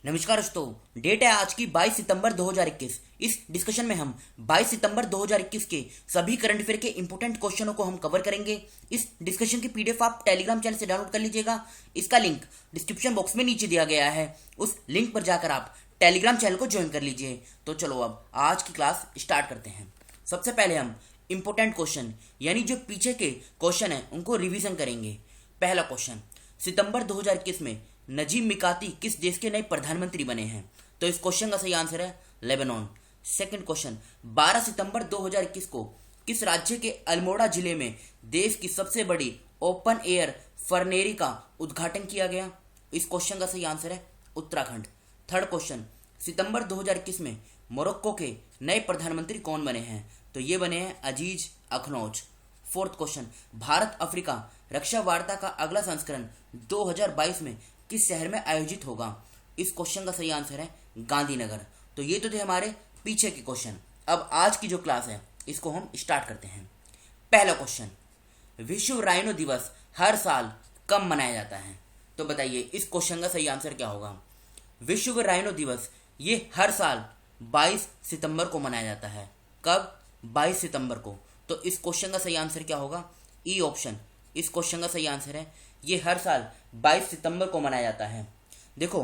नमस्कार दोस्तों, डेट है आज की 22 सितंबर 2021। इस डिस्कशन में हम 22 सितंबर 2021 के सभी करंट अफेयर के इंपॉर्टेंट क्वेश्चनों को हम कवर करेंगे। इस डिस्कशन की पीडीएफ आप टेलीग्राम चैनल से डाउनलोड कर लीजिएगा। इसका लिंक डिस्क्रिप्शन बॉक्स में नीचे दिया गया है। उस लिंक पर जाकर आप टेलीग्राम चैनल को ज्वाइन कर लीजिए। तो चलो अब आज की क्लास स्टार्ट करते हैं। सबसे पहले हम इंपॉर्टेंट क्वेश्चन यानी जो पीछे के क्वेश्चन हैं उनको रिवीजन करेंगे। पहला क्वेश्चन, सितंबर 2021 में नजीब मिकाती किस देश के नए प्रधानमंत्री बने हैं? तो इस क्वेश्चन का सही आंसर है लेबनान। सेकंड क्वेश्चन, 12 सितंबर 2021 को किस राज्य के अल्मोड़ा जिले में देश की सबसे बड़ी ओपन एयर फर्नेरी का उद्घाटन किया गया? इस क्वेश्चन का सही आंसर है उत्तराखंड। थर्ड क्वेश्चन, सितंबर 2021 में मोरक्को के नए प्रधानमंत्री कौन बने हैं? तो ये बने हैं अजीज अखनौज। फोर्थ क्वेश्चन, भारत अफ्रीका रक्षा वार्ता का अगला संस्करण 2022 में किस शहर में आयोजित होगा? इस क्वेश्चन का सही आंसर है गांधीनगर। तो ये तो थे हमारे पीछे के क्वेश्चन। अब आज की जो क्लास है इसको हम स्टार्ट करते हैं। पहला क्वेश्चन, विश्व राइनो दिवस हर साल कब मनाया जाता है? तो बताइए इस क्वेश्चन का सही आंसर क्या होगा? विश्व राइनो दिवस ये हर साल 22 सितंबर को मनाया जाता है। कब? 22 सितंबर को। तो इस क्वेश्चन का सही आंसर क्या होगा? E option. इस क्वेश्चन का सही आंसर है ये हर साल 22 सितंबर को मनाया जाता है। देखो,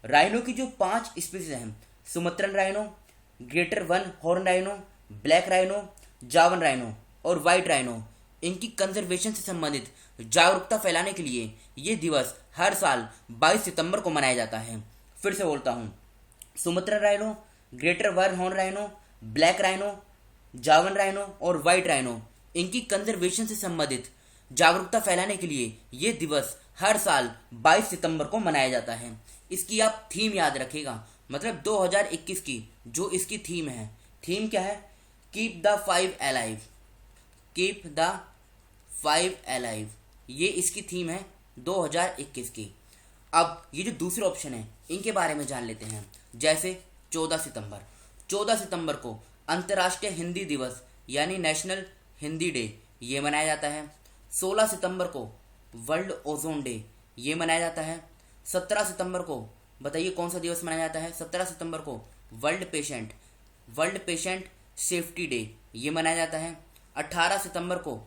राइनो की जो 5 स्पीसीज हैं, Sumatran rhino, greater one horn rhino, black rhino, Javan rhino और व्हाइट राइनो, इनकी कंजर्वेशन से संबंधित जागरूकता फैलाने के लिए ये दिवस हर साल 22 सितंबर को मनाया जाता है। फिर से बोलता हूँ, Sumatran rhino, greater one horn rhino, black rhino, Javan rhino और व्हाइट राइनो, इनकी कंजर्वेशन से संबंधित जागरूकता फैलाने के लिए ये दिवस हर साल 22 सितंबर को मनाया जाता है। इसकी आप थीम याद रखिएगा, मतलब 2021 की जो इसकी थीम है, थीम क्या है? Keep the 5 alive. Keep the 5 alive, ये इसकी थीम है 2021 की। अब ये जो दूसरे ऑप्शन है इनके बारे में जान लेते हैं। जैसे 14 सितंबर को अंतर्राष्ट्रीय हिंदी दिवस यानी नेशनल हिंदी डे ये मनाया जाता है। 16 सितंबर को वर्ल्ड ओजोन डे ये मनाया जाता है। 17 सितंबर को बताइए कौन सा दिवस मनाया जाता है? 17 सितंबर को वर्ल्ड पेशेंट सेफ्टी डे ये मनाया जाता है। 18 सितंबर को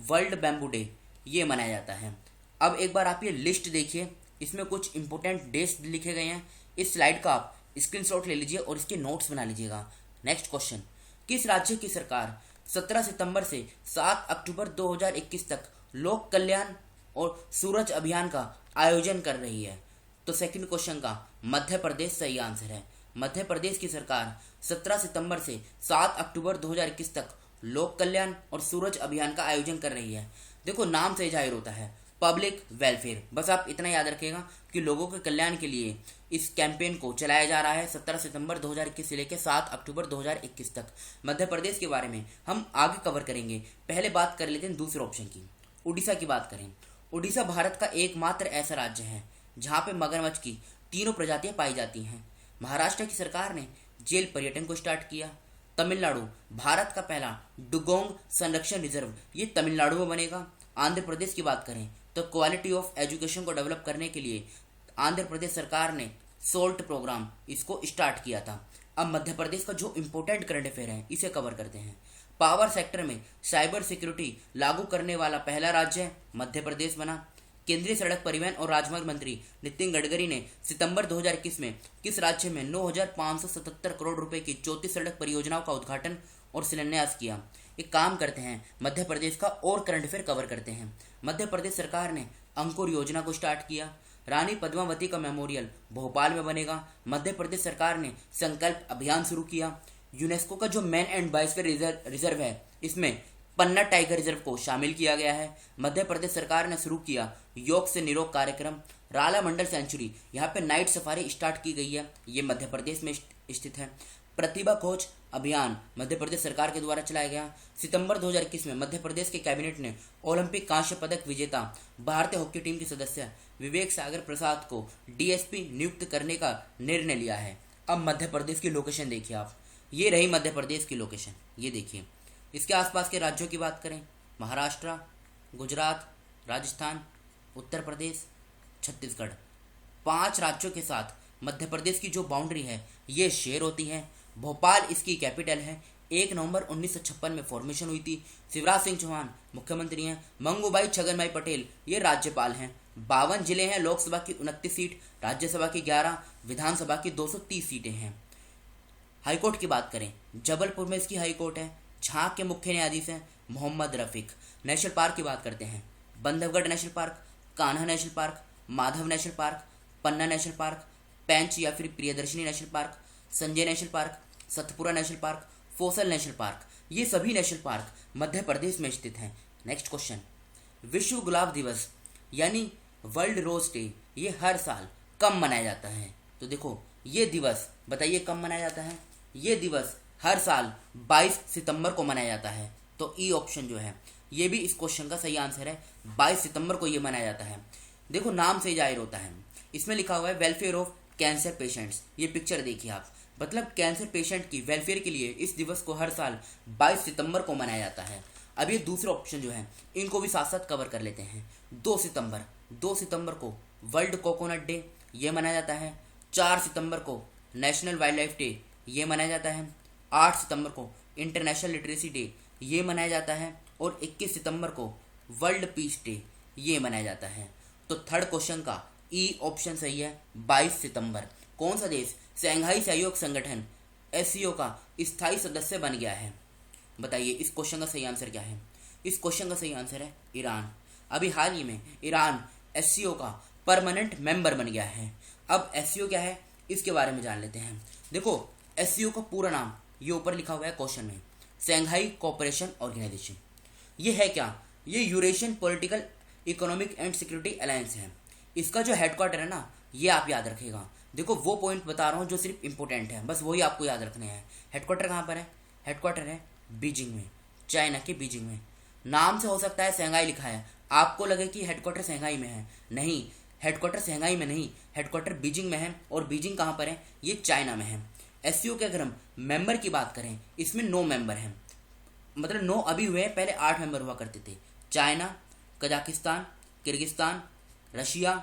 वर्ल्ड बैम्बू डे ये मनाया जाता है। अब एक बार आप ये लिस्ट देखिए, इसमें कुछ इंपॉर्टेंट डेट्स लिखे गए हैं। इस स्लाइड का आप स्क्रीनशॉट ले लीजिए और इसके नोट्स बना लीजिएगा। नेक्स्ट क्वेश्चन, किस राज्य की सरकार 17 सितंबर से 7 अक्टूबर 2021 तक लोक कल्याण और सूरज अभियान का आयोजन कर रही है? तो सेकंड क्वेश्चन का मध्य प्रदेश सही आंसर है। मध्य प्रदेश की सरकार 17 सितंबर से 7 अक्टूबर 2021 तक लोक कल्याण और सूरज अभियान का आयोजन कर रही है। देखो, नाम से जाहिर होता है पब्लिक वेलफेयर। बस आप इतना याद रखिएगा कि लोगों के कल्याण के लिए इस कैंपेन को चलाया जा रहा है 17 सितंबर 2021 से लेकर 7 अक्टूबर 2021 तक। मध्य प्रदेश के बारे में हम आगे कवर करेंगे। पहले बात कर लेते हैं दूसरे ऑप्शन की। उड़ीसा की बात करें, उड़ीसा भारत का एकमात्र ऐसा राज्य है जहां पे मगरमच्छ की तीनों प्रजातियां पाई जाती हैं। महाराष्ट्र की सरकार ने जेल पर्यटन को स्टार्ट किया। तमिलनाडु भारत का पहला डुगोंग संरक्षण रिजर्व ये तमिलनाडु में बनेगा। आंध्र प्रदेश की बात करें तो क्वालिटी ऑफ एजुकेशन को डेवलप करने के लिए आंध्र प्रदेश सरकार ने सोल्ट प्रोग्राम इसको स्टार्ट किया था। अब मध्य प्रदेश का जो इंपॉर्टेंट करंट अफेयर है इसे कवर करते हैं। पावर सेक्टर में साइबर सिक्योरिटी लागू करने वाला पहला राज्य मध्य प्रदेश बना। केंद्रीय सड़क परिवहन और राजमार्ग मंत्री नितिन गडकरी ने सितंबर 2021 में किस राज्य में 9,577 करोड़ रुपए की 34 सड़क परियोजनाओं का उद्घाटन और शिलान्यास किया? एक काम करते हैं, मध्य प्रदेश का और करंट अफेयर कवर करते हैं। मध्य प्रदेश सरकार ने अंकुर योजना को स्टार्ट किया। रानी पद्मावती का मेमोरियल भोपाल में बनेगा। मध्य प्रदेश सरकार ने संकल्प अभियान शुरू किया। यूनेस्को का जो मैन एंड बायोस्फीयर रिजर्व है इसमें पन्ना टाइगर रिजर्व को शामिल किया गया है। मध्य प्रदेश सरकार ने शुरू किया योग से निरोग कार्यक्रम। राला मंडल सेंचुरी यहाँ पे नाइट सफारी स्टार्ट की गई है, ये मध्य प्रदेश में स्थित है। प्रतिभा खोज अभियान मध्य प्रदेश सरकार के द्वारा चलाया गया। सितंबर 2021 में मध्य प्रदेश के कैबिनेट ने ओलंपिक कांस्य पदक विजेता भारतीय हॉकी टीम के सदस्य विवेक सागर प्रसाद को डीएसपी नियुक्त करने का निर्णय लिया है। अब मध्य प्रदेश की लोकेशन देखिए आप, ये रही मध्य प्रदेश की लोकेशन, ये देखिए। इसके आसपास के राज्यों की बात करें, महाराष्ट्र, गुजरात, राजस्थान, उत्तर प्रदेश, छत्तीसगढ़, 5 राज्यों के साथ मध्य प्रदेश की जो बाउंड्री है ये शेयर होती है। भोपाल इसकी कैपिटल है। 1 नवंबर 1956 में फॉर्मेशन हुई थी। शिवराज सिंह चौहान मुख्यमंत्री हैं। मंगूभाई छगनभाई पटेल ये राज्यपाल हैं। 52 जिले हैं। लोकसभा की 29 सीट, राज्यसभा की 11, विधानसभा की 230 सीटें हैं। हाईकोर्ट की बात करें, जबलपुर में इसकी हाईकोर्ट है। झांग के मुख्य न्यायाधीश हैं मोहम्मद रफीक। नेशनल पार्क की बात करते हैं, Bandhavgarh National Park, Kanha National Park, Madhav National Park, Panna National Park, Pench या फिर Priyadarshini National Park, Sanjay National Park, Satpura National Park, Fossil National Park. ये सभी नेशनल पार्क मध्य प्रदेश में स्थित हैं। नेक्स्ट क्वेश्चन, विश्व गुलाब दिवस यानी वर्ल्ड रोज डे ये हर साल कब मनाया जाता है? तो देखो ये दिवस बताइए कब मनाया जाता है। ये दिवस हर साल 22 सितंबर को मनाया जाता है। तो ई ऑप्शन जो है ये भी इस क्वेश्चन का सही आंसर है। 22 सितंबर को ये मनाया जाता है। देखो नाम से जाहिर होता है, इसमें लिखा हुआ है वेलफेयर ऑफ कैंसर पेशेंट्स। ये पिक्चर देखिए आप, मतलब कैंसर पेशेंट की वेलफेयर के लिए इस दिवस को हर साल 22 सितंबर को मनाया जाता है। अब ये दूसरे ऑप्शन जो है इनको भी साथ साथ कवर कर लेते हैं। 2 सितंबर को वर्ल्ड कोकोनट डे ये मनाया जाता है। 4 सितंबर को नेशनल वाइल्ड लाइफ डे ये मनाया जाता है। 8 सितंबर को इंटरनेशनल लिटरेसी डे ये मनाया जाता है। और 21 सितंबर को वर्ल्ड पीस डे ये मनाया जाता है। तो थर्ड क्वेश्चन का ई ऑप्शन सही है, 22 सितंबर। कौन सा देश शंघाई सहयोग संगठन एससीओ का स्थायी सदस्य बन गया है? बताइए इस क्वेश्चन का सही आंसर क्या है? इस क्वेश्चन का सही आंसर है ईरान। अभी हाल ही में ईरान एससीओ का परमानेंट मेंबर बन गया है। अब एससीओ क्या है इसके बारे में जान लेते हैं। देखो एससीओ का पूरा नाम ये ऊपर लिखा हुआ है क्वेश्चन में, शंघाई कोऑपरेशन ऑर्गेनाइजेशन। ये है क्या? ये Eurasian political economic and security alliance है। इसका जो हेडक्वार्टर है ना ये आप याद रखिएगा। देखो वो पॉइंट बता रहा हूँ जो सिर्फ इंपॉर्टेंट है, बस वही आपको याद रखने हैं। हेडक्वार्टर कहाँ पर है? हेडक्वार्टर है बीजिंग में, चाइना के बीजिंग में। नाम से हो सकता है शंघाई लिखा है, आपको लगे कि हेडक्वार्टर शंघाई में है। नहीं, हेडक्वार्टर शंघाई में नहीं, हेडक्वार्टर बीजिंग में है। और बीजिंग कहाँ पर है? ये चाइना में है। एससीओ के अगर हम मेंबर की बात करें, इसमें 9 मेंबर हैं, मतलब 9 अभी हुए हैं, पहले 8 मेंबर हुआ करते थे। China, Kazakhstan, Kyrgyzstan, Russia,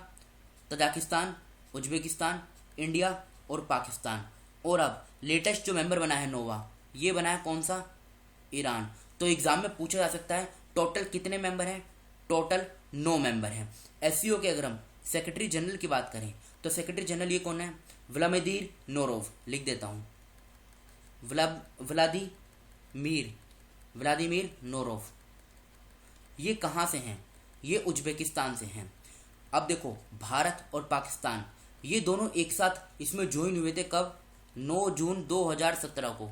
Tajikistan, Uzbekistan, India और पाकिस्तान। और अब लेटेस्ट जो मेंबर बना है 9वां, ये बना है कौन सा? ईरान। तो एग्जाम में पूछा जा सकता है टोटल कितने मेंबर हैं? टोटल 9 मेंबर हैं। एससीओ के अगर हम सेक्रेटरी जनरल की बात करें तो सेक्रेटरी जनरल ये कौन है? Vladimir Norov. लिख देता हूँ, व्लादिमीर नोरोव। ये कहाँ से हैं? ये उज्बेकिस्तान से हैं। अब देखो भारत और पाकिस्तान ये दोनों एक साथ इसमें ज्वाइन हुए थे कब? 9 जून 2017 को।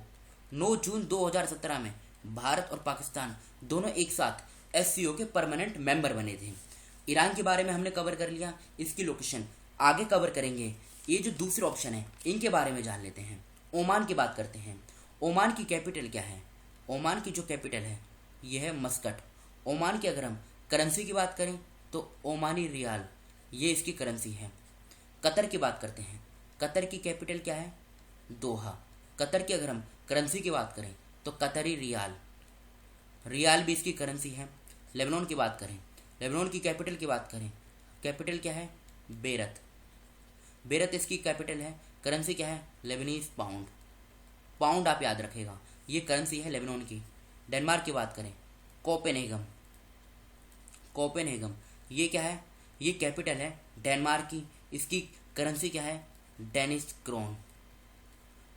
9 जून 2017 में भारत और पाकिस्तान दोनों एक साथ एससीओ के परमानेंट मेंबर बने थे। ईरान के बारे में हमने कवर कर लिया, इसकी लोकेशन आगे कवर करेंगे। ये जो दूसरे ऑप्शन है इनके बारे में जान लेते हैं। ओमान की बात करते हैं। ओमान की कैपिटल क्या है? ओमान की जो कैपिटल है ये है मस्कट। ओमान की अगर हम करेंसी की बात करें तो ओमानी रियाल ये इसकी करेंसी है। कतर की बात करते हैं। कतर की कैपिटल क्या है? दोहा। कतर की अगर हम करेंसी की बात करें तो कतरी रियाल, रियाल भी इसकी करेंसी है। लेबनान की बात करें, लेबनान की कैपिटल की बात करें, कैपिटल क्या है? बेरत। बेरत इसकी कैपिटल है। करेंसी क्या है? Lebanese pound. पाउंड आप याद रखेगा, ये करेंसी है लेबनान की। डेनमार्क की बात करें, कोपेनहेगन। कोपेनहेगन ये क्या है? ये कैपिटल है डेनमार्क की। इसकी करेंसी क्या है? Danish crown.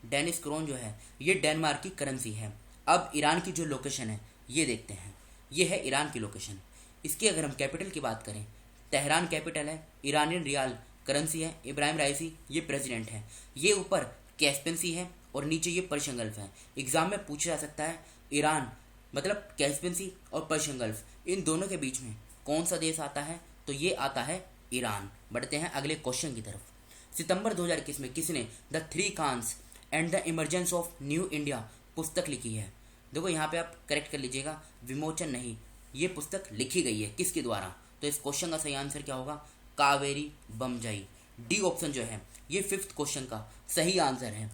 डेनिश क्रोन जो है ये डेनमार्क की करेंसी है। अब ईरान की जो लोकेशन है ये देखते हैं। ये है ईरान की लोकेशन। इसकी अगर हम कैपिटल की बात करें, तेहरान कैपिटल है। ईरानियन रियाल करेंसी है। इब्राहिम राइसी ये प्रेसिडेंट है। ये ऊपर कैस्पियन सी है और नीचे ये पर्शियन गल्फ है। एग्जाम में पूछा जा सकता है ईरान मतलब कैस्पियन सी और पर्शियन गल्फ, इन दोनों के बीच में कौन सा देश आता है? तो ये आता है ईरान। बढ़ते हैं अगले क्वेश्चन की तरफ। सितंबर 2021 में किसने the 3 Khans and the emergence of new India पुस्तक लिखी है? देखो यहाँ पे आप करेक्ट कर लीजिएगा, विमोचन नहीं, ये पुस्तक लिखी गई है किसके द्वारा? तो इस क्वेश्चन का सही आंसर क्या होगा? कावेरी बमजाई। डी ऑप्शन जो है ये 5th क्वेश्चन का सही आंसर है।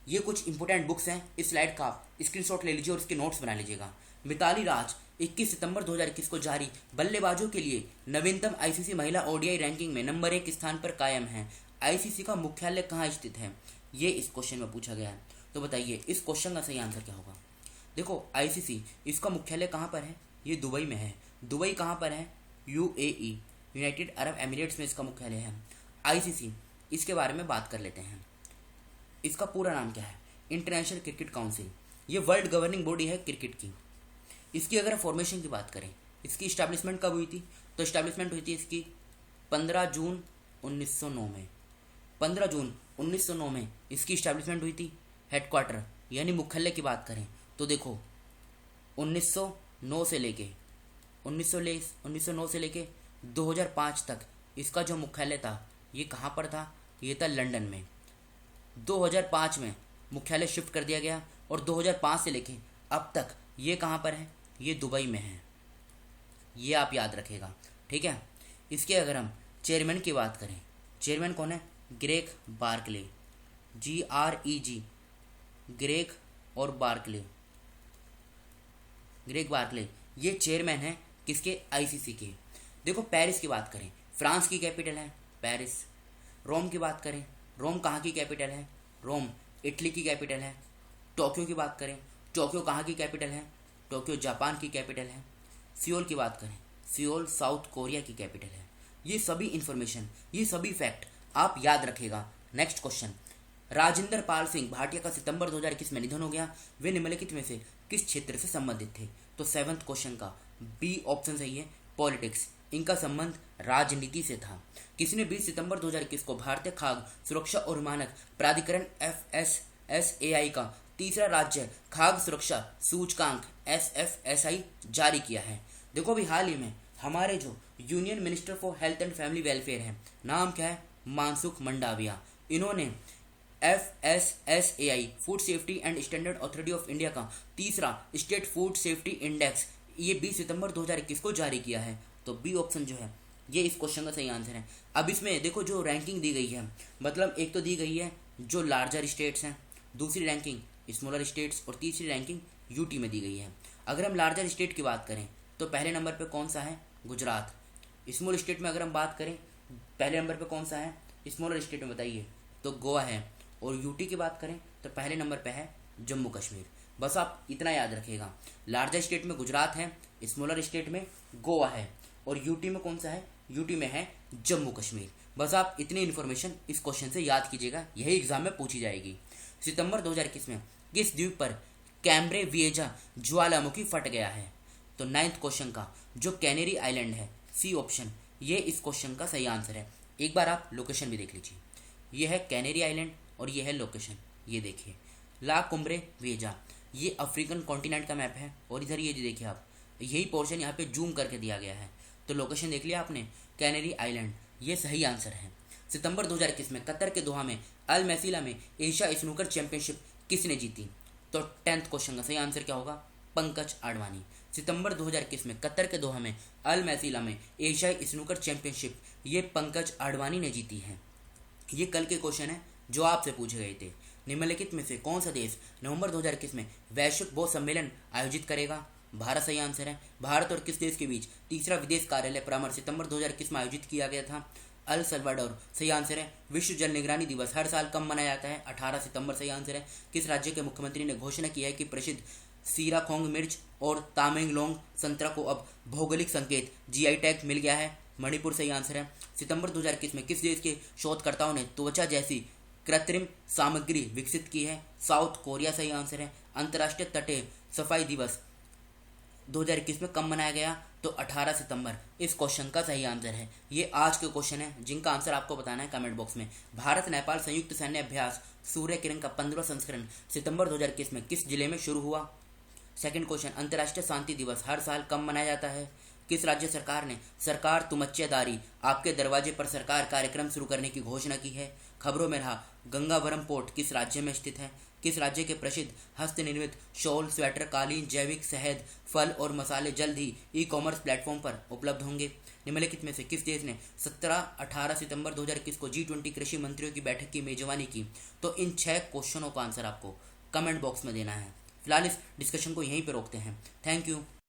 ये कुछ इंपोर्टेंट बुक्स हैं, इस स्लाइड का आप स्क्रीनशॉट ले लीजिए और इसके नोट्स बना लीजिएगा। मिताली राज 21 सितंबर 2021 को जारी बल्लेबाजों के लिए नवीनतम आईसीसी महिला ओडीआई रैंकिंग में नंबर 1 स्थान पर कायम है। आईसीसी का मुख्यालय कहाँ स्थित है, ये इस क्वेश्चन में पूछा गया है। तो बताइए इस क्वेश्चन का सही आंसर क्या होगा। देखो आईसीसी इसका मुख्यालय कहाँ पर है, ये दुबई में है। दुबई कहाँ पर है, यूएई, यूनाइटेड अरब एमिरेट्स में इसका मुख्यालय है। आईसीसी इसके बारे में बात कर लेते हैं। इसका पूरा नाम क्या है, इंटरनेशनल क्रिकेट काउंसिल। ये वर्ल्ड गवर्निंग बॉडी है क्रिकेट की। इसकी अगर फॉर्मेशन की बात करें, इसकी इस्टेब्लिशमेंट कब हुई थी, तो इस्टेब्लिशमेंट हुई थी इसकी 15 जून 1909 में। 15 जून 1909 में इसकी इस्टेब्लिशमेंट हुई थी। हेडक्वार्टर यानी मुख्यालय की बात करें तो देखो 1909 से लेके 1909 से लेके 2005 तक इसका जो मुख्यालय था ये कहाँ पर था, ये था लंदन में। 2005 में मुख्यालय शिफ्ट कर दिया गया और 2005 से लेके अब तक ये कहाँ पर है, ये दुबई में है। ये आप याद रखेगा, ठीक है। इसके अगर हम चेयरमैन की बात करें, चेयरमैन कौन है, ग्रेग बार्कले, GREG, ग्रेग और बार्कले, ग्रेग बार्कले ये चेयरमैन है किसके, आईसीसी के। देखो पेरिस की बात करें, फ्रांस की कैपिटल है पेरिस। रोम की बात करें, रोम कहाँ की कैपिटल है, रोम इटली की कैपिटल है। टोक्यो की बात करें, टोक्यो कहाँ की कैपिटल है, टोक्यो जापान की कैपिटल है। सियोल की बात करें, सियोल साउथ कोरिया की कैपिटल है। ये सभी इंफॉर्मेशन, ये सभी फैक्ट आप याद रखेगा। नेक्स्ट क्वेश्चन, राजेंद्र पाल सिंह भाटिया का सितंबर 2021 में निधन हो गया। वे निम्नलिखित में से किस क्षेत्र से संबंधित थे, तो 7th क्वेश्चन का बी ऑप्शन सही है, पॉलिटिक्स। इनका संबंध राजनीति से था। किसने 20 सितंबर 2021 को भारतीय खाद्य सुरक्षा और मानक प्राधिकरण FSSAI का तीसरा राज्य खाद्य सुरक्षा सूचकांक SFSI जारी किया है। देखो अभी हाल ही में हमारे जो union minister for health and family welfare है, नाम क्या है, मानसुख मंडाविया। इन्होंने FSSAI food safety and standard authority of India का तीसरा स्टेट फूड सेफ्टी इंडेक्स ये 20 सितंबर 2021 को जारी किया है। तो बी ऑप्शन जो है ये इस क्वेश्चन का सही आंसर है। अब इसमें देखो जो रैंकिंग दी गई है, मतलब एक तो दी गई है जो लार्जर स्टेट्स हैं, दूसरी रैंकिंग स्मॉलर स्टेट्स और तीसरी रैंकिंग यूटी में दी गई है। अगर हम लार्जर स्टेट की बात करें तो पहले नंबर पे कौन सा है, गुजरात। स्मॉल स्टेट में अगर हम बात करें पहले नंबर पे कौन सा है, स्मॉलर स्टेट में बताइए, तो गोवा है। और यूटी की बात करें तो पहले नंबर पे है जम्मू कश्मीर। बस आप इतना याद रखिएगा, लार्जर स्टेट में गुजरात है, स्मॉलर स्टेट में गोवा है और यूटी में कौन सा है, यूटी में है जम्मू कश्मीर। बस आप इतनी इन्फॉर्मेशन इस क्वेश्चन से याद कीजिएगा, यही एग्जाम में पूछी जाएगी। सितंबर 2021 में किस द्वीप पर कैम्ब्रे विएजा ज्वालामुखी फट गया है, तो 9th क्वेश्चन का जो कैनेरी आइलैंड है, सी ऑप्शन ये इस क्वेश्चन का सही आंसर है। एक बार आप लोकेशन भी देख लीजिए, ये है कैनेरी आइलैंड और ये है लोकेशन, ये देखिए ला कुम्ब्रे विएजा। ये अफ्रीकन कॉन्टिनेंट का मैप है और इधर ये देखिए आप, यही पोर्शन यहाँ पे जूम करके दिया गया है। तो लोकेशन देख लिया आपने, कैनेरी आइलैंड, ये सही आंसर है। सितंबर 2021 में कतर के दोहा में अल मैसीला में एशिया स्नूकर चैंपियनशिप किसने जीती, तो 10th क्वेश्चन का सही आंसर क्या होगा, पंकज आडवाणी। सितंबर 2021 में कतर के दोहा में अल मैसीला में एशिया स्नूकर चैंपियनशिप ये पंकज आडवाणी ने जीती है। ये कल के क्वेश्चन है जो आपसे पूछे गए थे। निम्नलिखित में से कौन सा देश नवंबर 2021 में वैश्विक बौद्ध सम्मेलन आयोजित करेगा, भारत सही आंसर है। भारत और किस देश के बीच तीसरा विदेश कार्यालय परामर्श सितंबर 2021 में आयोजित किया गया था, अल सल्वाडोर सही आंसर है। विश्व जल निगरानी दिवस हर साल कब मनाया जाता है, 18 सितंबर सही आंसर है। किस राज्य के मुख्यमंत्री ने घोषणा की है कि प्रसिद्ध सीराखोंग मिर्च और तामेंगलोंग संतरा को अब भौगोलिक संकेत GI टैग मिल गया है, मणिपुर सही आंसर है। सितंबर 2021 में किस देश के शोधकर्ताओं ने त्वचा जैसी कृत्रिम सामग्री विकसित की है, साउथ कोरिया सही आंसर है। अंतर्राष्ट्रीय तटीय सफाई दिवस 2021 में कब मनाया गया, तो 18 सितंबर इस क्वेश्चन का सही आंसर है। ये आज के क्वेश्चन है जिनका आंसर आपको बताना है कमेंट बॉक्स में। भारत नेपाल संयुक्त सैन्य अभ्यास सूर्य किरण का 15वां संस्करण सितंबर 2021 में किस जिले में शुरू हुआ। सेकंड क्वेश्चन, अंतर्राष्ट्रीय शांति दिवस हर साल कब मनाया जाता है। किस राज्य सरकार ने सरकार तुमच्चेदारी आपके दरवाजे पर सरकार कार्यक्रम शुरू करने की घोषणा की है। खबरों में रहा गंगावरम पोर्ट किस राज्य में स्थित है। किस राज्य के प्रसिद्ध हस्तनिर्मित शॉल, स्वेटर, कालीन, जैविक शहद, फल और मसाले जल्द ही ई-कॉमर्स प्लेटफॉर्म पर उपलब्ध होंगे। निम्नलिखित में से किस देश ने 17-18 सितंबर 2021 को G20 कृषि मंत्रियों की बैठक की मेजबानी की। तो इन 6 क्वेश्चनों का आंसर आपको कमेंट बॉक्स में देना है। फिलहाल इस डिस्कशन को यहीं पर रोकते हैं। Thank you.